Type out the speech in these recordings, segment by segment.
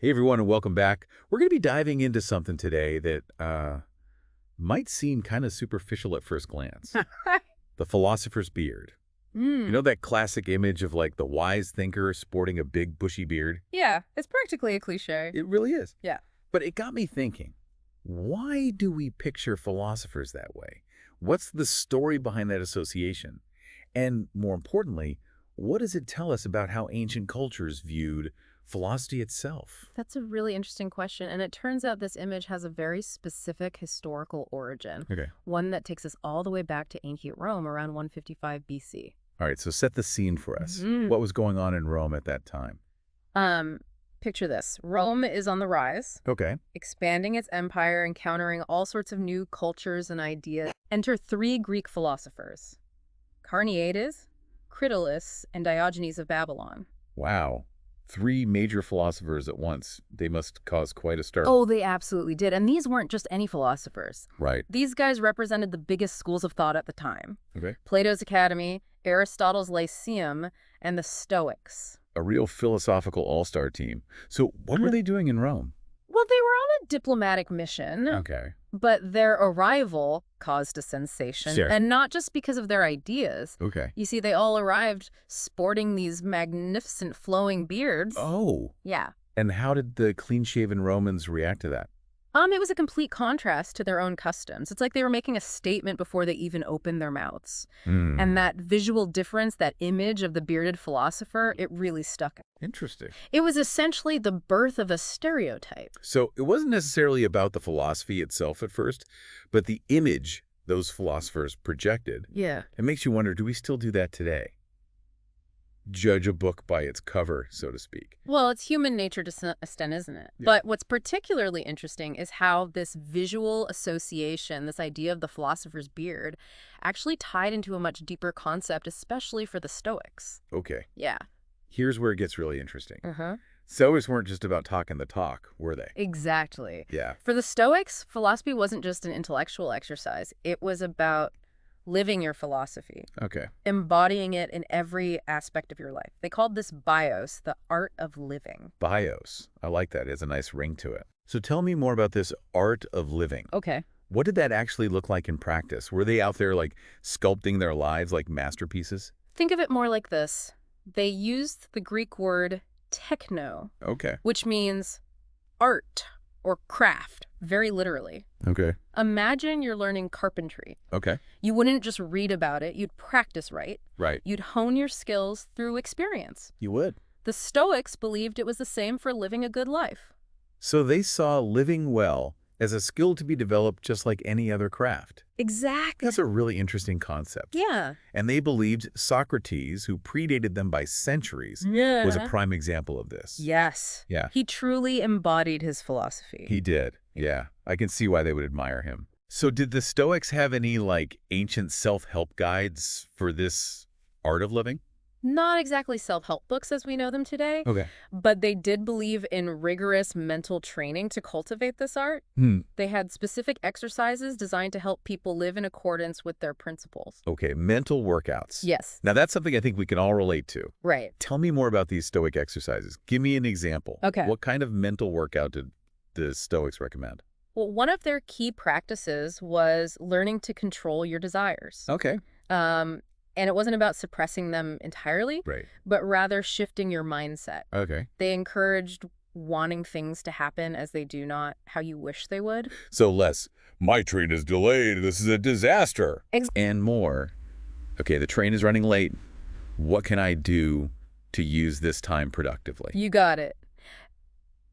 Hey everyone, and welcome back. We're going to be diving into something today that might seem kind of superficial at first glance. The philosopher's beard. You know Mm. that classic image of like the wise thinker sporting a big bushy beard? Yeah, it's practically a cliche. It really is. Yeah. But it got me thinking, why do we picture philosophers that way? What's the story behind that association? And more importantly, what does it tell us about how ancient cultures viewed philosophy itself? That's a really interesting question, and it turns out this image has a very specific historical origin, Okay. one that takes us all the way back to ancient Rome around 155 BC. All right, so set the scene for us. Mhm. What was going on in Rome at that time? Um, Picture this. Rome is on the rise, Okay. expanding its empire, encountering all sorts of new cultures and ideas. Enter three Greek philosophers: Carneades, Critolus, and Diogenes of Babylon. Wow. Three major philosophers at once. They must cause quite a stir. Oh, they absolutely did. And these weren't just any philosophers. Right. These guys represented the biggest schools of thought at the time: Okay. Plato's Academy, Aristotle's Lyceum, and the Stoics. A real philosophical all-star team. So what were they doing in Rome? Well, they were on a diplomatic mission, Okay. but their arrival caused a sensation. Sure. And not just because of their ideas. Okay. You see, they all arrived sporting these magnificent flowing beards. Oh. Yeah. And how did the clean-shaven Romans react to that? It was a complete contrast to their own customs. It's like they were making a statement before they even opened their mouths. Hmm. And that visual difference, that image of the bearded philosopher, it really stuck. Interesting. It was essentially the birth of a stereotype. So it wasn't necessarily about the philosophy itself at first, but the image those philosophers projected. Yeah. It makes you wonder, do we still do that today? Judge a book by its cover, so to speak. Well, it's human nature to some extent, isn't it? Yeah. But what's particularly interesting is how this visual association, this idea of the philosopher's beard, actually tied into a much deeper concept, especially for the Stoics. Okay, Yeah. here's where it gets really interesting. Uh-huh. Stoics weren't just about talking the talk, were they? Exactly. Yeah. For the Stoics, philosophy wasn't just an intellectual exercise. It was about living your philosophy, Okay. embodying it in every aspect of your life. They called this bios, the art of living. Bios. I like that. It has a nice ring to it. So tell me more about this art of living. Okay. What did that actually look like in practice? Were they out there like sculpting their lives like masterpieces? Think of it more like this. They used the Greek word techno, Okay. which means art or craft, very literally. Okay. Imagine you're learning carpentry. Okay. You wouldn't just read about it, you'd practice, right? Right. You'd hone your skills through experience. You would. The Stoics believed it was the same for living a good life. So they saw living well as a skill to be developed just like any other craft. Exactly. That's a really interesting concept. Yeah. And they believed Socrates, who predated them by centuries, Yeah. was a prime example of this. Yes. Yeah. He truly embodied his philosophy. He did. Yeah. I can see why they would admire him. So did the Stoics have any like ancient self-help guides for this art of living? Not exactly self-help books as we know them today, Okay. but they did believe in rigorous mental training to cultivate this art. They had specific exercises designed to help people live in accordance with their principles. Okay. Mental workouts. Yes. Now that's something I think we can all relate to. Right. Tell me more about these Stoic exercises. Give me an example. Okay. What kind of mental workout did the Stoics recommend? Well, one of their key practices was learning to control your desires. Okay. And it wasn't about suppressing them entirely, Right. but rather shifting your mindset. Okay. They encouraged wanting things to happen as they do, not how you wish they would. So less, my train is delayed, this is a disaster. Ex- And more, okay, the train is running late. What can I do to use this time productively? You got it.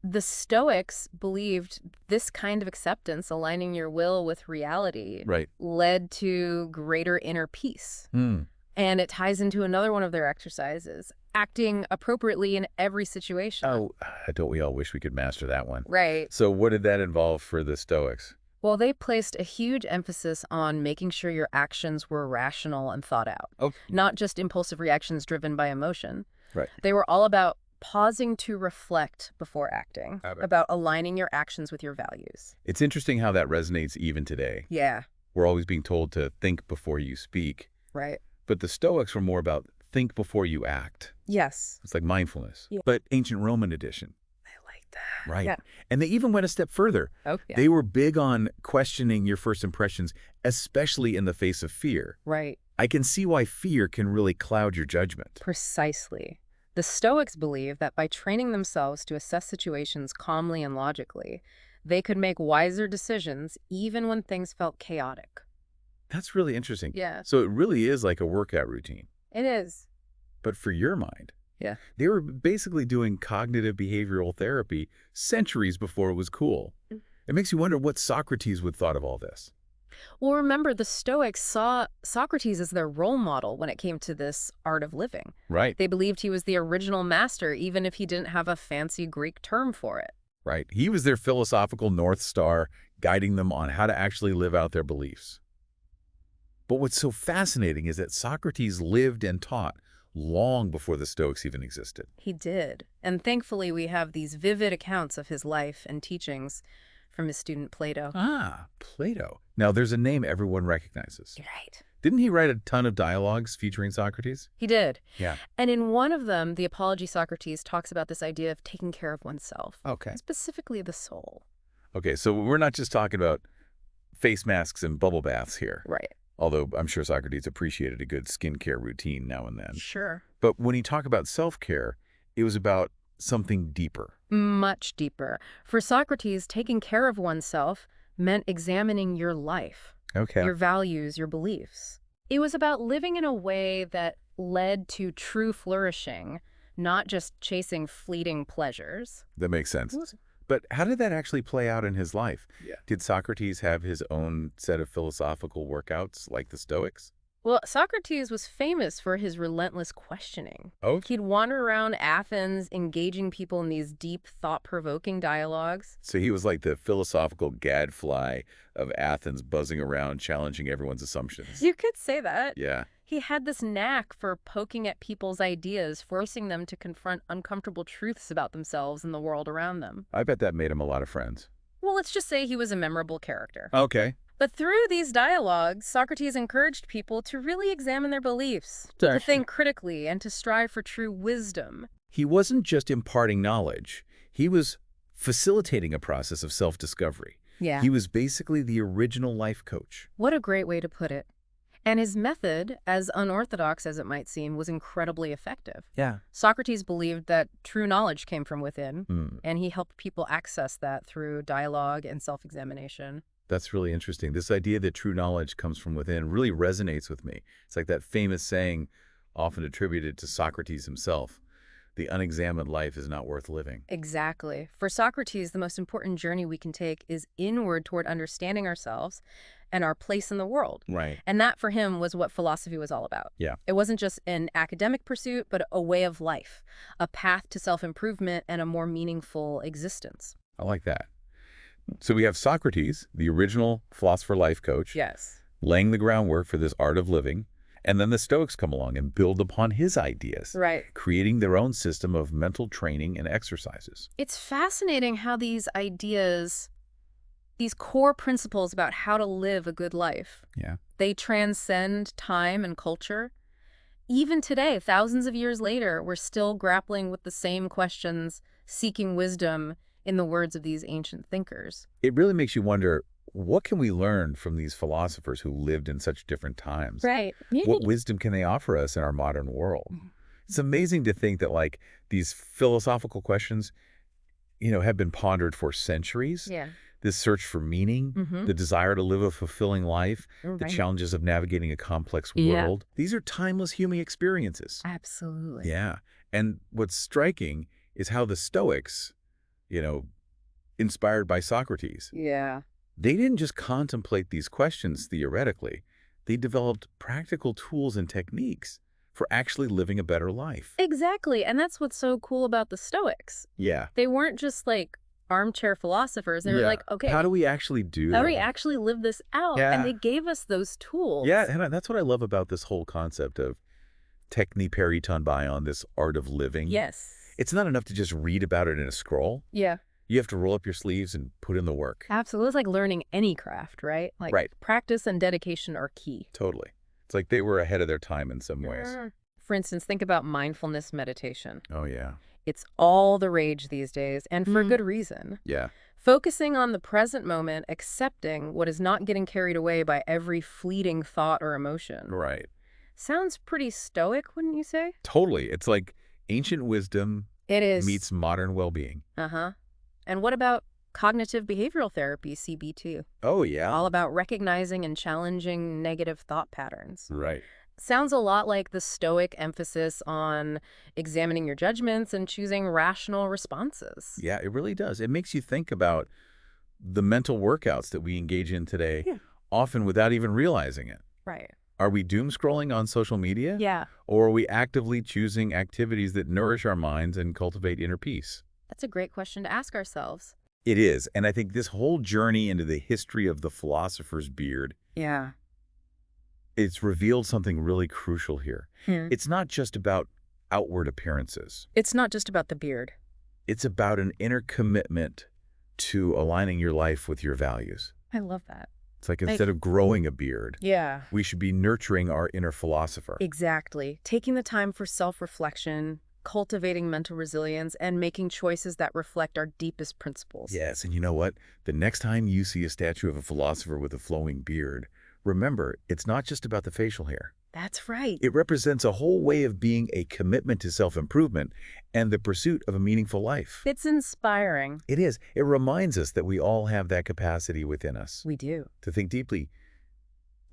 The Stoics believed this kind of acceptance, aligning your will with reality, Right. led to greater inner peace. And it ties into another one of their exercises, acting appropriately in every situation. Oh, don't we all wish we could master that one? Right. So what did that involve for the Stoics? Well, they placed a huge emphasis on making sure your actions were rational and thought out, Oh, not just impulsive reactions driven by emotion. right. They were all about pausing to reflect before acting, Got it. about aligning your actions with your values. It's interesting how that resonates even today. Yeah, We're always being told to think before you speak. right. But the Stoics were more about think before you act. Yes. It's like mindfulness, Yeah. but ancient Roman edition. I like Right. Yeah. And they even went a step further. Oh, yeah. They were big on questioning your first impressions, especially in the face of fear. Right. I can see why fear can really cloud your judgment. Precisely. The Stoics believe that by training themselves to assess situations calmly and logically, they could make wiser decisions even when things felt chaotic. That's really interesting. Yeah, So it really is like a workout routine. it is. But for your mind, Yeah. they were basically doing cognitive behavioral therapy centuries before it was cool. It makes you wonder what Socrates would thought of all this. Well, remember, the Stoics saw Socrates as their role model when it came to this art of living. Right, They believed he was the original master, even if he didn't have a fancy Greek term for it. right. He was their philosophical North Star, guiding them on how to actually live out their beliefs. But what's so fascinating is that Socrates lived and taught long before the Stoics even existed. He did. And thankfully, we have these vivid accounts of his life and teachings from his student Plato. Ah, Plato. Now, there's a name everyone recognizes. Right. Didn't he write a ton of dialogues featuring Socrates? He did. Yeah. And in one of them, the Apology Socrates talks about this idea of taking care of oneself, Okay. specifically the soul. Okay, so we're not just talking about face masks and bubble baths here. Right. Although I'm sure Socrates appreciated a good skincare routine now and then. Sure. But when he talked about self-care, it was about something deeper. Much deeper. For Socrates, taking care of oneself meant examining your life, Okay. your values, your beliefs. It was about living in a way that led to true flourishing, not just chasing fleeting pleasures. That makes sense. But how did that actually play out in his life? Yeah. Did Socrates have his own set of philosophical workouts like the Stoics? Well, Socrates was famous for his relentless questioning. Oh, He'd wander around Athens, engaging people in these deep, thought-provoking dialogues. so he was like the philosophical gadfly of Athens, buzzing around, challenging everyone's assumptions. You could say that. Yeah. He had this knack for poking at people's ideas, forcing them to confront uncomfortable truths about themselves and the world around them. I bet that made him a lot of friends. Well, let's just say he was a memorable character. Okay. But through these dialogues, Socrates encouraged people to really examine their beliefs, to think critically, and to strive for true wisdom. He wasn't just imparting knowledge. He was facilitating a process of self-discovery. Yeah. He was basically the original life coach. What a great way to put it. And his method, as unorthodox as it might seem, was incredibly effective. Yeah. Socrates believed that true knowledge came from within, Mm, and he helped people access that through dialogue and self-examination. that's really interesting. This idea that true knowledge comes from within really resonates with me. It's like that famous saying, often attributed to Socrates himself, the unexamined life is not worth living. Exactly. For Socrates, the most important journey we can take is inward toward understanding ourselves and our place in the world. Right. And that, for him, was what philosophy was all about. Yeah. It wasn't just an academic pursuit, but a way of life, a path to self-improvement and a more meaningful existence. I like that. So we have Socrates, the original philosopher life coach, Yes. laying the groundwork for this art of living. And then the Stoics come along and build upon his ideas, Right. creating their own system of mental training and exercises. It's fascinating how these ideas, these core principles about how to live a good life, Yeah. they transcend time and culture. Even today, thousands of years later, we're still grappling with the same questions, seeking wisdom in the words of these ancient thinkers. It really makes you wonder, what can we learn from these philosophers who lived in such different times? Right. What wisdom can they offer us in our modern world? Mhm. It's amazing to think that like these philosophical questions, have been pondered for centuries. Yeah. This search for meaning, Mm-hmm. the desire to live a fulfilling life, the challenges of navigating a complex Yeah. world. These are timeless human experiences. Absolutely. Yeah. And what's striking is how the Stoics, inspired by Socrates, Yeah. they didn't just contemplate these questions theoretically. They developed practical tools and techniques for actually living a better life. Exactly. And that's what's so cool about the Stoics. Yeah. They weren't just like armchair philosophers. They were Yeah. like, okay, How do we actually do how that? do we actually live this out? Yeah. And they gave us those tools. Yeah, and that's what I love about this whole concept of techni periton bion, this art of living. Yes. It's not enough to just read about it in a scroll. Yeah. You have to roll up your sleeves and put in the work. Absolutely. It's like learning any craft, right? Like Right. practice and dedication are key. Totally. It's like they were ahead of their time in some ways. For instance, think about mindfulness meditation. Oh, yeah. It's all the rage these days, and for Mm. good reason. Yeah, Focusing on the present moment, accepting what is not getting carried away by every fleeting thought or emotion. right. Sounds pretty stoic, wouldn't you say? Totally. It's like ancient wisdom It is. meets modern well-being. Uh-huh. And what about cognitive behavioral therapy, CBT? Oh, yeah. All about recognizing and challenging negative thought patterns. Right. Sounds a lot like the Stoic emphasis on examining your judgments and choosing rational responses. Yeah, it really does. It makes you think about the mental workouts that we engage in today, Yeah. often without even realizing it. Right. Are we doom scrolling on social media? Yeah. Or are we actively choosing activities that nourish our minds and cultivate inner peace? That's a great question to ask ourselves. It is. And I think this whole journey into the history of the philosopher's beard, Yeah. it's revealed something really crucial here. It's not just about outward appearances. It's not just about the beard. It's about an inner commitment to aligning your life with your values. I love that. It's like instead of growing a beard, Yeah. we should be nurturing our inner philosopher. Exactly. Taking the time for self-reflection, cultivating mental resilience, and making choices that reflect our deepest principles. Yes, and you know what? The next time you see a statue of a philosopher with a flowing beard, remember, it's not just about the facial hair. That's right. It represents a whole way of being, a commitment to self-improvement and the pursuit of a meaningful life. It's inspiring. It is. It reminds us that we all have that capacity within us We do. to think deeply,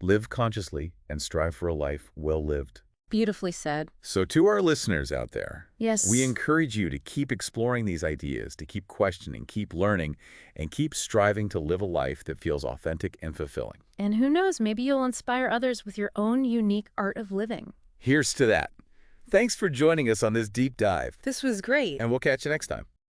live consciously, and strive for a life well lived. Beautifully said. So to our listeners out there, Yes. we encourage you to keep exploring these ideas, to keep questioning, keep learning, and keep striving to live a life that feels authentic and fulfilling. And who knows, maybe you'll inspire others with your own unique art of living. Here's to that. Thanks for joining us on this deep dive, This was great. and we'll catch you next time.